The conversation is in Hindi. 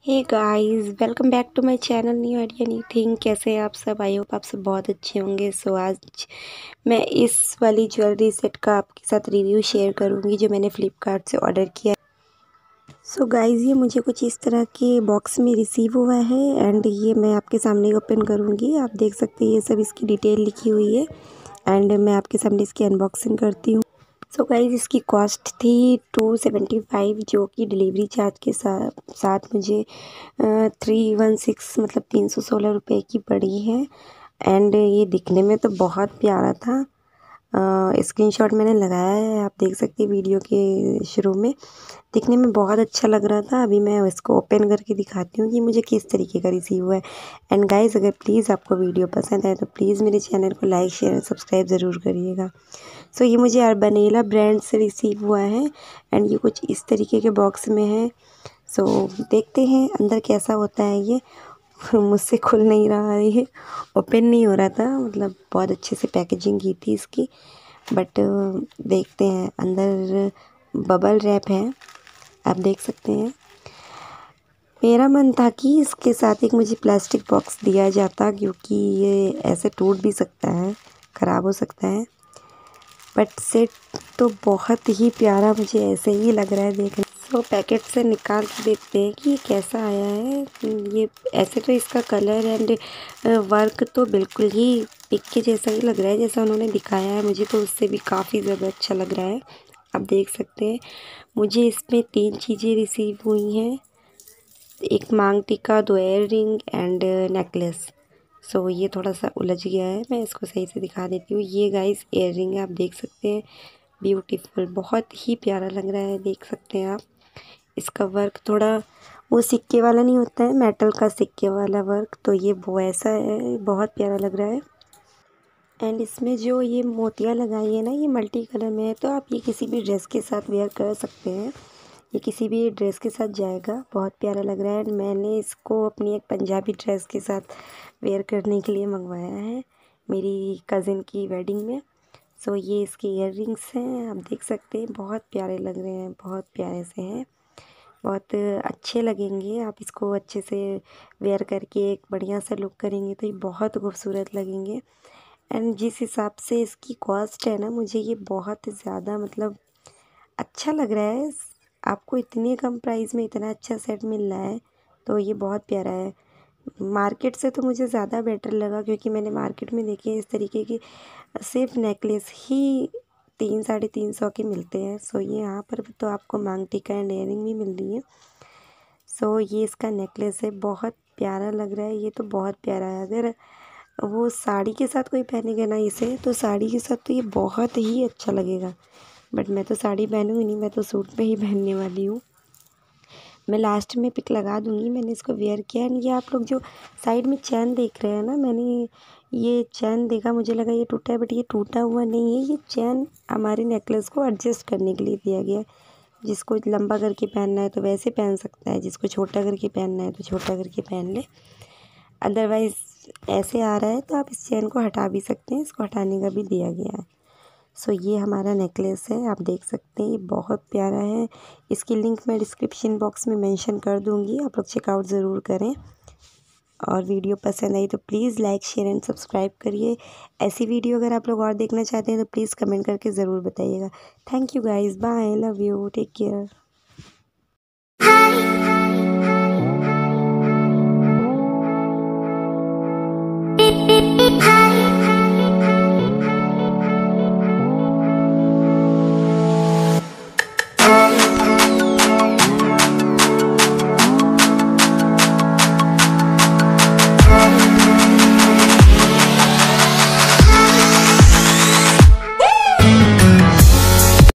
Hey guys, welcome back to my channel new idea new thing. कैसे हैं आप सब? आई होप आप सब बहुत अच्छे होंगे। सो आज मैं इस वाली ज्वेलरी सेट का आपके साथ रिव्यू शेयर करूंगी जो मैंने फ्लिपकार्ट से ऑर्डर किया। सो गाइस, ये मुझे कुछ इस तरह के बॉक्स में रिसीव हुआ है एंड ये मैं आपके सामने ओपन करूँगी। आप देख सकते हैं ये सब इसकी डिटेल लिखी हुई है एंड मैं आपके सामने इसकी अनबॉक्सिंग करती हूँ। सो गाइस, इसकी कॉस्ट थी 275 जो कि डिलीवरी चार्ज के साथ मुझे 316 मतलब 316 रुपये की पड़ी है। एंड ये दिखने में तो बहुत प्यारा था। स्क्रीनशॉट मैंने लगाया है, आप देख सकते हैं वीडियो के शुरू में। दिखने में बहुत अच्छा लग रहा था। अभी मैं इसको ओपन करके दिखाती हूँ कि मुझे किस तरीके का रिसीव हुआ है। एंड गाइस, अगर प्लीज़ आपको वीडियो पसंद आए तो प्लीज़ मेरे चैनल को लाइक शेयर एंड सब्सक्राइब ज़रूर करिएगा। सो ये मुझे अर्बनेला ब्रांड से रिसीव हुआ है एंड ये कुछ इस तरीके के बॉक्स में है। सो देखते हैं अंदर कैसा होता है ये। मुझसे खुल नहीं रहा है, ये ओपन नहीं हो रहा था। मतलब बहुत अच्छे से पैकेजिंग की थी इसकी, बट देखते हैं। अंदर बबल रैप है, आप देख सकते हैं। मेरा मन था कि इसके साथ एक मुझे प्लास्टिक बॉक्स दिया जाता क्योंकि ये ऐसे टूट भी सकता है, ख़राब हो सकता है। बट सेट तो बहुत ही प्यारा मुझे ऐसे ही लग रहा है देखने। तो पैकेट से निकाल के देखते हैं कि ये कैसा आया है। ये ऐसे तो इसका कलर एंड वर्क तो बिल्कुल ही पिक के जैसा ही लग रहा है जैसा उन्होंने दिखाया है। मुझे तो उससे भी काफ़ी ज़्यादा अच्छा लग रहा है। आप देख सकते हैं मुझे इसमें 3 चीज़ें रिसीव हुई हैं। एक मांग टीका, 2 ईयर रिंग एंड नेकलेस। सो ये थोड़ा सा उलझ गया है, मैं इसको सही से दिखा देती हूँ। ये गाइस ईयर रिंग है, आप देख सकते हैं। ब्यूटीफुल, बहुत ही प्यारा लग रहा है, देख सकते हैं आप। इसका वर्क थोड़ा वो सिक्के वाला नहीं होता है, मेटल का सिक्के वाला वर्क, तो ये वो ऐसा है, बहुत प्यारा लग रहा है। एंड इसमें जो ये मोतियाँ लगाई है ना, ये मल्टी कलर में है, तो आप ये किसी भी ड्रेस के साथ वेयर कर सकते हैं। ये किसी भी ड्रेस के साथ जाएगा, बहुत प्यारा लग रहा है। एंड मैंने इसको अपनी एक पंजाबी ड्रेस के साथ वेयर करने के लिए मंगवाया है मेरी कज़िन की वेडिंग में। सो ये इसके ईयर रिंग्स हैं, आप देख सकते हैं, बहुत प्यारे लग रहे हैं, बहुत प्यारे से हैं, बहुत अच्छे लगेंगे। आप इसको अच्छे से वेयर करके एक बढ़िया सा लुक करेंगे तो ये बहुत खूबसूरत लगेंगे। एंड जिस हिसाब से इसकी कॉस्ट है ना, मुझे ये बहुत ज़्यादा मतलब अच्छा लग रहा है। आपको इतने कम प्राइस में इतना अच्छा सेट मिल रहा है तो ये बहुत प्यारा है। मार्केट से तो मुझे ज़्यादा बेटर लगा क्योंकि मैंने मार्केट में देखे इस तरीके की सिर्फ नेकलेस ही 300-350 के मिलते हैं। सो ये यहाँ पर तो आपको मांग टीका एंड इयररिंग भी मिल रही है। सो ये इसका नेकलेस है, बहुत प्यारा लग रहा है। ये तो बहुत प्यारा है। अगर वो साड़ी के साथ कोई पहनेगा ना इसे, तो साड़ी के साथ तो ये बहुत ही अच्छा लगेगा। बट मैं तो साड़ी पहनूँगी नहीं, मैं तो सूट पे ही पहनने वाली हूँ। मैं लास्ट में पिक लगा दूँगी। मैंने इसको वेयर किया है। ये आप लोग जो साइड में चैन देख रहे हैं ना, मैंने ये चैन देखा, मुझे लगा ये टूटा है, बट ये टूटा हुआ नहीं है। ये चैन हमारे नेकलेस को एडजस्ट करने के लिए दिया गया है। जिसको लंबा करके पहनना है तो वैसे पहन सकता है, जिसको छोटा करके पहनना है तो छोटा करके पहन ले। अदरवाइज़ ऐसे आ रहा है तो आप इस चैन को हटा भी सकते हैं, इसको हटाने का भी दिया गया है। सो ये हमारा नेकलेस है, आप देख सकते हैं, ये बहुत प्यारा है। इसकी लिंक मैं डिस्क्रिप्शन बॉक्स में मेंशन कर दूँगी, आप लोग चेकआउट ज़रूर करें। और वीडियो पसंद आई तो please like share and subscribe करिए। ऐसी वीडियो अगर आप लोग और देखना चाहते हैं तो प्लीज़ कमेंट करके ज़रूर बताइएगा। Thank you guys, bye, love you, take care.